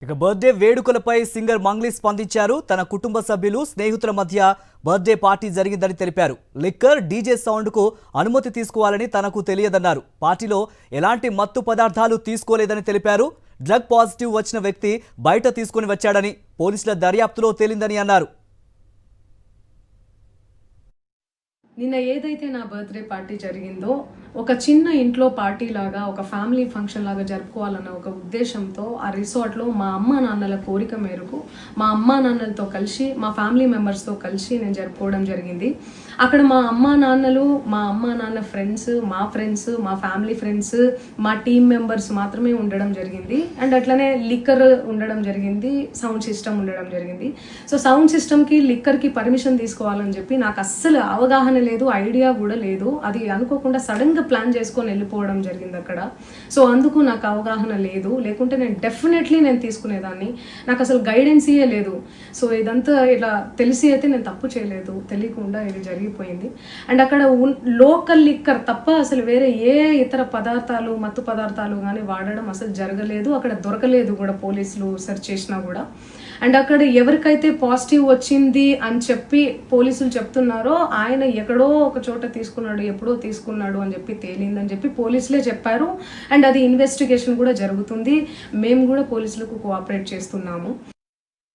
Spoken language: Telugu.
ఇక బర్త్డే వేడుకలపై సింగర్ మంగ్లీ స్పందించారు. తన కుటుంబ సభ్యులు స్నేహితుల మధ్య బర్త్డే పార్టీ జరిగిందని తెలిపారు. లిక్కర్ డీజే సౌండ్ కు అనుమతి తీసుకోవాలని తనకు తెలియదన్నారు. పార్టీలో ఎలాంటి మత్తు పదార్థాలు తీసుకోలేదని తెలిపారు. డ్రగ్ పాజిటివ్ వచ్చిన వ్యక్తి బయట తీసుకుని వచ్చాడని పోలీసుల దర్యాప్తులో తేలిందని అన్నారు. నిన్న ఏదైతే నా బర్త్డే పార్టీ జరిగిందో ఒక చిన్న ఇంట్లో పార్టీ లాగా ఒక ఫ్యామిలీ ఫంక్షన్ లాగా జరుపుకోవాలన్న ఒక ఉద్దేశంతో ఆ రిసార్ట్లో మా అమ్మా నాన్నల కోరిక మేరకు మా అమ్మా నాన్నలతో కలిసి మా ఫ్యామిలీ మెంబర్స్తో కలిసి నేను జరుపుకోవడం జరిగింది. అక్కడ మా అమ్మా నాన్న ఫ్రెండ్స్, మా ఫ్యామిలీ ఫ్రెండ్స్, మా టీమ్ మెంబర్స్ మాత్రమే ఉండడం జరిగింది. అండ్ అట్లనే లిక్కర్ ఉండడం జరిగింది, సౌండ్ సిస్టమ్ ఉండడం జరిగింది. సో సౌండ్ సిస్టమ్కి లిక్కర్కి పర్మిషన్ తీసుకోవాలని చెప్పి నాకు అస్సలు అవగాహన లేదు, ఐడియా కూడా లేదు. అది అనుకోకుండా సడన్గా ప్లాన్ చేసుకొని వెళ్ళిపోవడం జరిగింది అక్కడ. సో అందుకు నాకు అవగాహన లేదు, లేకుంటే నేను డెఫినెట్లీ నేను తీసుకునేదాన్ని. నాకు అసలు గైడెన్సీయే లేదు. సో ఇదంతా ఇలా తెలిసి అయితే నేను తప్పు చేయలేదు, తెలియకుండా ఇది జరిగిపోయింది. అండ్ అక్కడ లోకల్ లిక్కర్ తప్ప అసలు వేరే ఏ ఇతర పదార్థాలు, మత్తు పదార్థాలు కానీ వాడడం అసలు జరగలేదు. అక్కడ దొరకలేదు కూడా, పోలీసులు సెర్చ్ చేసినా కూడా. అండ్ అక్కడ ఎవరికైతే పాజిటివ్ వచ్చింది అని చెప్పి పోలీసులు చెప్తున్నారో ఆయన ఎక్కడో ఒక చోట తీసుకున్నాడు, ఎప్పుడో తీసుకున్నాడు అని చెప్పి తేలిందని చెప్పి పోలీసులే చెప్పారు. అండ్ అది ఇన్వెస్టిగేషన్ కూడా జరుగుతుంది. మేము కూడా పోలీసులకు కోఆపరేట్ చేస్తున్నాము.